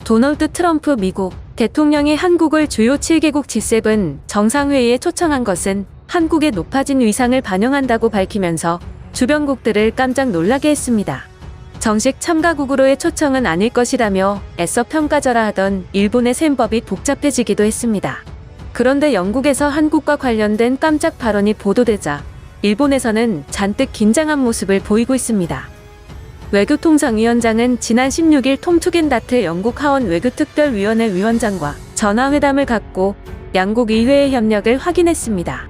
도널드 트럼프 미국 대통령이 한국을 주요 7개국 G7 정상회의에 초청한 것은 한국의 높아진 위상을 반영한다고 밝히면서 주변국들을 깜짝 놀라게 했습니다. 정식 참가국으로의 초청은 아닐 것이라며 애써 평가절하 하던 일본의 셈법이 복잡해지기도 했습니다. 그런데 영국에서 한국과 관련된 깜짝 발언이 보도되자 일본에서는 잔뜩 긴장한 모습을 보이고 있습니다. 외교통상위원장은 지난 16일 톰 투겐다트 영국 하원 외교특별위원회 위원장과 전화회담을 갖고 양국 의회의 협력을 확인했습니다.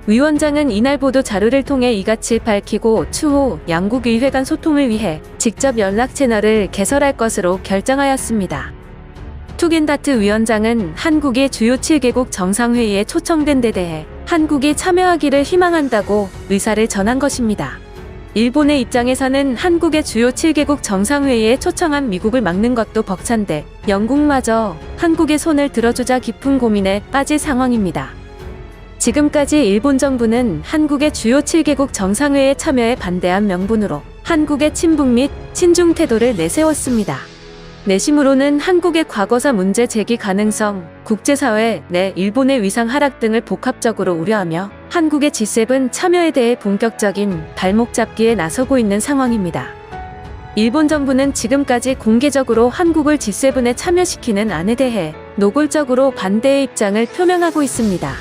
위원장은 이날 보도 자료를 통해 이같이 밝히고 추후 양국 의회 간 소통을 위해 직접 연락 채널을 개설할 것으로 결정하였습니다. 투겐다트 위원장은 한국이 주요 7개국 정상회의에 초청된 데 대해 한국이 참여하기를 희망한다고 의사를 전한 것입니다. 일본의 입장에서는 한국의 주요 7개국 정상회의에 초청한 미국을 막는 것도 벅찬데 영국마저 한국의 손을 들어주자 깊은 고민에 빠질 상황입니다. 지금까지 일본 정부는 한국의 주요 7개국 정상회의에 참여에 반대한 명분으로 한국의 친북 및 친중 태도를 내세웠습니다. 내심으로는 한국의 과거사 문제 제기 가능성, 국제사회 내 일본의 위상 하락 등을 복합적으로 우려하며 한국의 G7 참여에 대해 본격적인 발목 잡기에 나서고 있는 상황입니다. 일본 정부는 지금까지 공개적으로 한국을 G7에 참여시키는 안에 대해 노골적으로 반대의 입장을 표명하고 있습니다.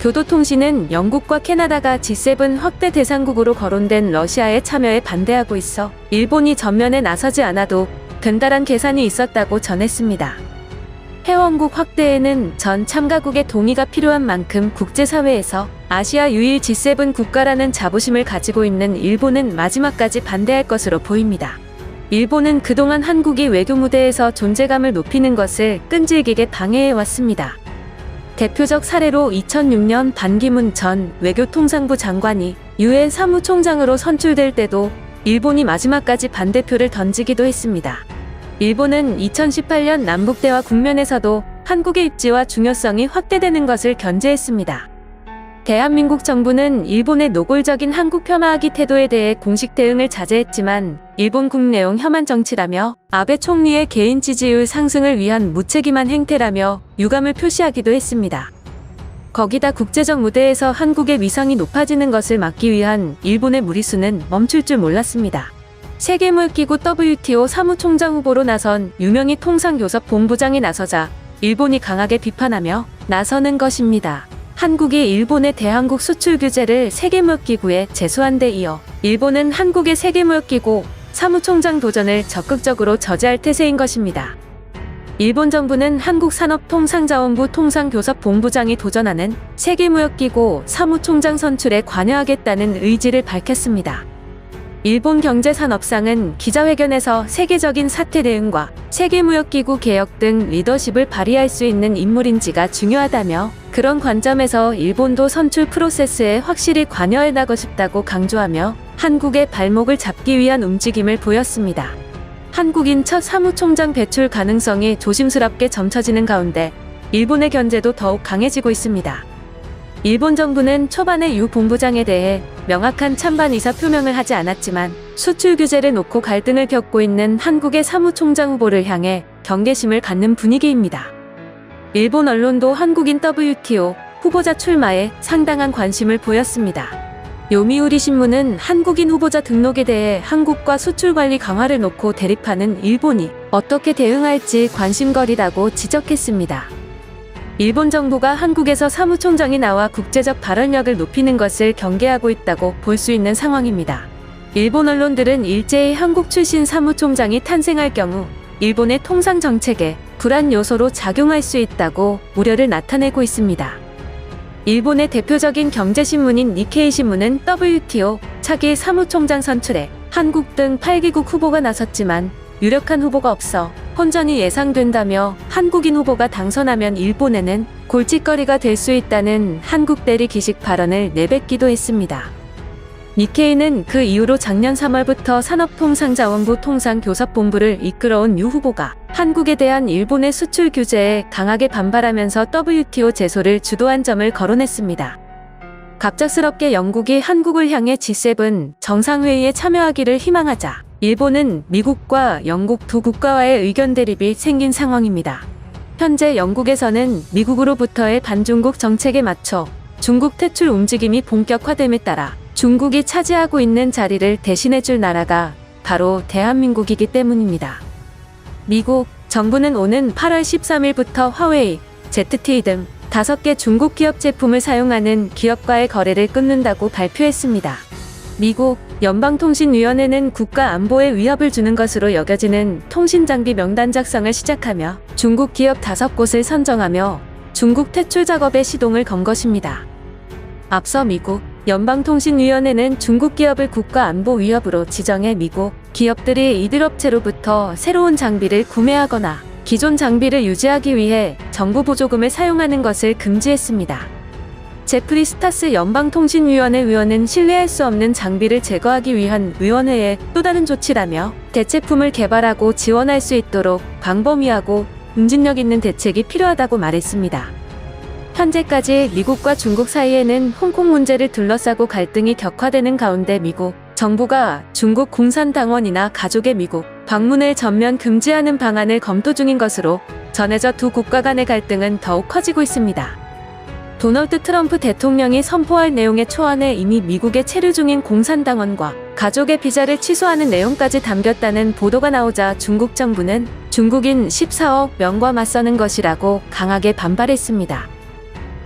교도통신은 영국과 캐나다가 G7 확대 대상국으로 거론된 러시아의 참여에 반대하고 있어 일본이 전면에 나서지 않아도 된다란 계산이 있었다고 전했습니다. 회원국 확대에는 전 참가국의 동의가 필요한 만큼 국제사회에서 아시아 유일 G7 국가라는 자부심을 가지고 있는 일본은 마지막까지 반대할 것으로 보입니다. 일본은 그동안 한국이 외교 무대에서 존재감을 높이는 것을 끈질기게 방해해왔습니다. 대표적 사례로 2006년 반기문 전 외교통상부 장관이 UN 사무총장으로 선출될 때도 일본이 마지막까지 반대표를 던지기도 했습니다. 일본은 2018년 남북대화 국면에서도 한국의 입지와 중요성이 확대되는 것을 견제했습니다. 대한민국 정부는 일본의 노골적인 한국 폄하하기 태도에 대해 공식 대응을 자제했지만 일본 국내용 혐한 정치라며 아베 총리의 개인 지지율 상승을 위한 무책임한 행태라며 유감을 표시하기도 했습니다. 거기다 국제적 무대에서 한국의 위상이 높아지는 것을 막기 위한 일본의 무리수는 멈출 줄 몰랐습니다. 세계무역기구 WTO 사무총장 후보로 나선 유명희 통상교섭 본부장이 나서자 일본이 강하게 비판하며 나서는 것입니다. 한국이 일본의 대한국 수출 규제를 세계무역기구에 제소한 데 이어 일본은 한국의 세계무역기구 사무총장 도전을 적극적으로 저지할 태세인 것입니다. 일본 정부는 한국산업통상자원부 통상교섭본부장이 도전하는 세계무역기구 사무총장 선출에 관여하겠다는 의지를 밝혔습니다. 일본 경제산업상은 기자회견에서 세계적인 사태 대응과 세계무역기구 개혁 등 리더십을 발휘할 수 있는 인물인지가 중요하다며 그런 관점에서 일본도 선출 프로세스에 확실히 관여해 나가고 싶다고 강조하며 한국의 발목을 잡기 위한 움직임을 보였습니다. 한국인 첫 사무총장 배출 가능성이 조심스럽게 점쳐지는 가운데 일본의 견제도 더욱 강해지고 있습니다. 일본 정부는 초반에 유 본부장에 대해 명확한 찬반 의사 표명을 하지 않았지만 수출 규제를 놓고 갈등을 겪고 있는 한국의 사무총장 후보를 향해 경계심을 갖는 분위기입니다. 일본 언론도 한국인 WTO 후보자 출마에 상당한 관심을 보였습니다. 요미우리 신문은 한국인 후보자 등록에 대해 한국과 수출 관리 강화를 놓고 대립하는 일본이 어떻게 대응할지 관심거리라고 지적했습니다. 일본 정부가 한국에서 사무총장이 나와 국제적 발언력을 높이는 것을 경계하고 있다고 볼 수 있는 상황입니다. 일본 언론들은 일제히 한국 출신 사무총장이 탄생할 경우 일본의 통상 정책에 불안 요소로 작용할 수 있다고 우려를 나타내고 있습니다. 일본의 대표적인 경제신문인 니케이 신문은 WTO 차기 사무총장 선출에 한국 등 8개국 후보가 나섰지만 유력한 후보가 없어 혼전이 예상된다며 한국인 후보가 당선하면 일본에는 골칫거리가 될 수 있다는 한국 대리 기식 발언을 내뱉기도 했습니다. 니케이는 그 이후로 작년 3월부터 산업통상자원부 통상교섭본부를 이끌어온 유 후보가 한국에 대한 일본의 수출 규제에 강하게 반발하면서 WTO 제소를 주도한 점을 거론했습니다. 갑작스럽게 영국이 한국을 향해 G7 정상회의에 참여하기를 희망하자 일본은 미국과 영국 두 국가와의 의견 대립이 생긴 상황입니다. 현재 영국에서는 미국으로부터의 반중국 정책에 맞춰 중국 퇴출 움직임이 본격화됨에 따라 중국이 차지하고 있는 자리를 대신해줄 나라가 바로 대한민국이기 때문입니다. 미국 정부는 오는 8월 13일부터 화웨이, ZTE 등 5개 중국 기업 제품을 사용하는 기업과의 거래를 끊는다고 발표했습니다. 미국 연방통신위원회는 국가 안보에 위협을 주는 것으로 여겨지는 통신장비 명단 작성을 시작하며 중국 기업 5곳을 선정하며 중국 퇴출 작업에 시동을 건 것입니다. 앞서 미국 연방통신위원회는 중국 기업을 국가 안보 위협으로 지정해 미국 기업들이 이들 업체로부터 새로운 장비를 구매하거나 기존 장비를 유지하기 위해 정부 보조금을 사용하는 것을 금지했습니다. 제프리 스타스 연방통신위원회 위원은 신뢰할 수 없는 장비를 제거하기 위한 위원회의 또 다른 조치라며 대체품을 개발하고 지원할 수 있도록 광범위하고 응집력 있는 대책이 필요하다고 말했습니다. 현재까지 미국과 중국 사이에는 홍콩 문제를 둘러싸고 갈등이 격화되는 가운데 미국 정부가 중국 공산당원이나 가족의 미국 방문을 전면 금지하는 방안을 검토 중인 것으로 전해져 두 국가 간의 갈등은 더욱 커지고 있습니다. 도널드 트럼프 대통령이 선포할 내용의 초안에 이미 미국에 체류 중인 공산당원과 가족의 비자를 취소하는 내용까지 담겼다는 보도가 나오자 중국 정부는 중국인 14억 명과 맞서는 것이라고 강하게 반발했습니다.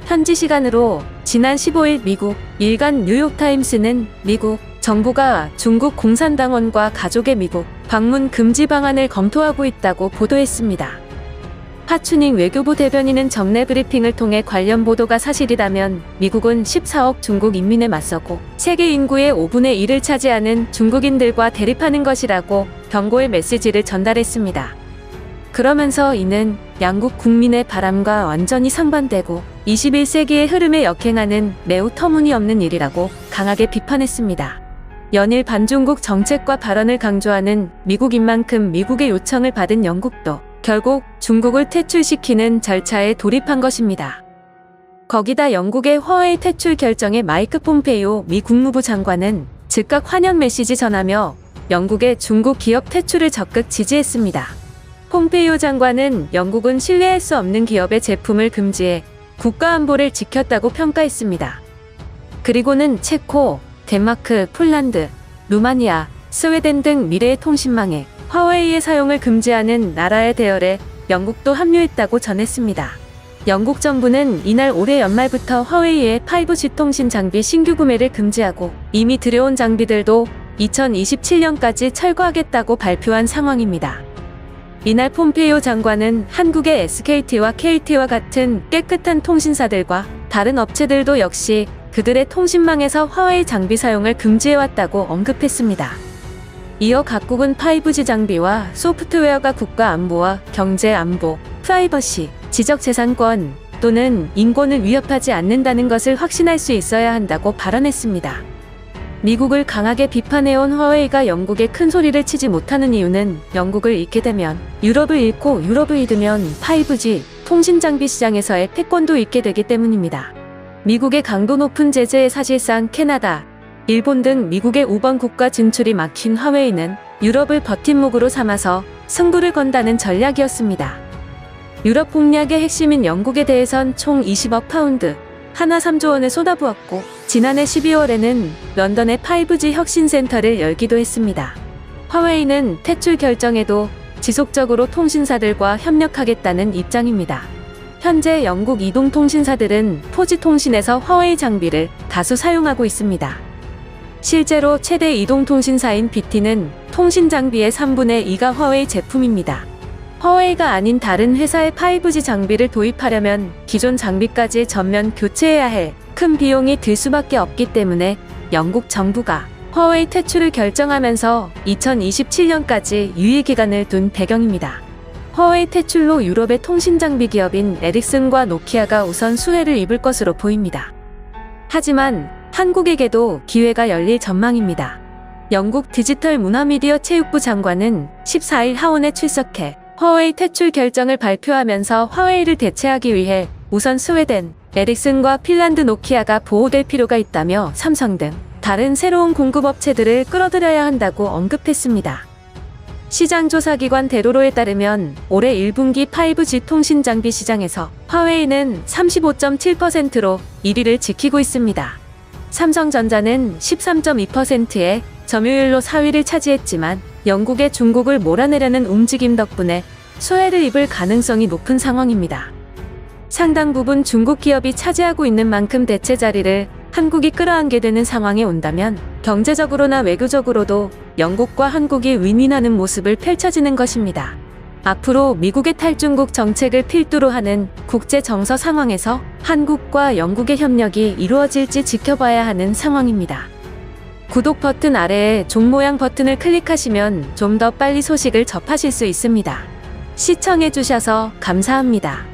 현지 시간으로 지난 15일 미국 일간 뉴욕타임스는 미국 정부가 중국 공산당원과 가족의 미국 방문 금지 방안을 검토하고 있다고 보도했습니다. 하춘잉 외교부 대변인은 정례 브리핑을 통해 관련 보도가 사실이라면 미국은 14억 중국 인민에 맞서고 세계 인구의 5분의 1을 차지하는 중국인들과 대립하는 것이라고 경고의 메시지를 전달했습니다. 그러면서 이는 양국 국민의 바람과 완전히 상반되고 21세기의 흐름에 역행하는 매우 터무니없는 일이라고 강하게 비판했습니다. 연일 반중국 정책과 발언을 강조하는 미국인 만큼 미국의 요청을 받은 영국도 결국 중국을 퇴출시키는 절차에 돌입한 것입니다. 거기다 영국의 화웨이 퇴출 결정에 마이크 폼페이오 미 국무부 장관은 즉각 환영 메시지 전하며 영국의 중국 기업 퇴출을 적극 지지했습니다. 폼페이오 장관은 영국은 신뢰할 수 없는 기업의 제품을 금지해 국가 안보를 지켰다고 평가했습니다. 그리고는 체코, 덴마크, 폴란드, 루마니아, 스웨덴 등 미래의 통신망에 화웨이의 사용을 금지하는 나라의 대열에 영국도 합류했다고 전했습니다. 영국 정부는 이날 올해 연말부터 화웨이의 5G 통신 장비 신규 구매를 금지하고 이미 들여온 장비들도 2027년까지 철거하겠다고 발표한 상황입니다. 이날 폼페이오 장관은 한국의 SKT와 KT와 같은 깨끗한 통신사들과 다른 업체들도 역시 그들의 통신망에서 화웨이 장비 사용을 금지해왔다고 언급했습니다. 이어 각국은 5G 장비와 소프트웨어가 국가 안보와 경제 안보, 프라이버시, 지적재산권 또는 인권을 위협하지 않는다는 것을 확신할 수 있어야 한다고 발언했습니다. 미국을 강하게 비판해온 화웨이가 영국에 큰 소리를 치지 못하는 이유는 영국을 잃게 되면 유럽을 잃고 유럽을 잃으면 5G 통신장비 시장에서의 패권도 잃게 되기 때문입니다. 미국의 강도 높은 제재에 사실상 캐나다, 일본 등 미국의 우번 국가 진출이 막힌 화웨이는 유럽을 버팀목으로 삼아서 승부를 건다는 전략이었습니다. 유럽 공략의 핵심인 영국에 대해선 총 20억 파운드, 하나 3조 원을 쏟아부었고 지난해 12월에는 런던의 5G 혁신센터를 열기도 했습니다. 화웨이는 퇴출 결정에도 지속적으로 통신사들과 협력하겠다는 입장입니다. 현재 영국 이동통신사들은 4G 통신에서 화웨이 장비를 다수 사용하고 있습니다. 실제로 최대 이동통신사인 BT는 통신 장비의 3분의 2가 화웨이 제품입니다. 화웨이가 아닌 다른 회사의 5G 장비를 도입하려면 기존 장비까지 전면 교체해야 해 큰 비용이 들 수밖에 없기 때문에 영국 정부가 화웨이 퇴출을 결정하면서 2027년까지 유예기간을 둔 배경입니다. 화웨이 퇴출로 유럽의 통신장비 기업인 에릭슨과 노키아가 우선 수혜를 입을 것으로 보입니다. 하지만 한국에게도 기회가 열릴 전망입니다. 영국 디지털 문화미디어 체육부 장관은 14일 하원에 출석해 화웨이 퇴출 결정을 발표하면서 화웨이를 대체하기 위해 우선 스웨덴, 에릭슨과 핀란드 노키아가 보호될 필요가 있다며 삼성 등 다른 새로운 공급업체들을 끌어들여야 한다고 언급했습니다. 시장조사기관 데로로에 따르면 올해 1분기 5G 통신 장비 시장에서 화웨이는 35.7%로 1위를 지키고 있습니다. 삼성전자는 13.2%의 점유율로 4위를 차지했지만 영국의 중국을 몰아내려는 움직임 덕분에 수혜를 입을 가능성이 높은 상황입니다. 상당 부분 중국 기업이 차지하고 있는 만큼 대체 자리를 한국이 끌어안게 되는 상황에 온다면 경제적으로나 외교적으로도 영국과 한국이 윈윈하는 모습을 펼쳐지는 것입니다. 앞으로 미국의 탈중국 정책을 필두로 하는 국제 정서 상황에서 한국과 영국의 협력이 이루어질지 지켜봐야 하는 상황입니다. 구독 버튼 아래에 종 모양 버튼을 클릭하시면 좀 더 빨리 소식을 접하실 수 있습니다. 시청해주셔서 감사합니다.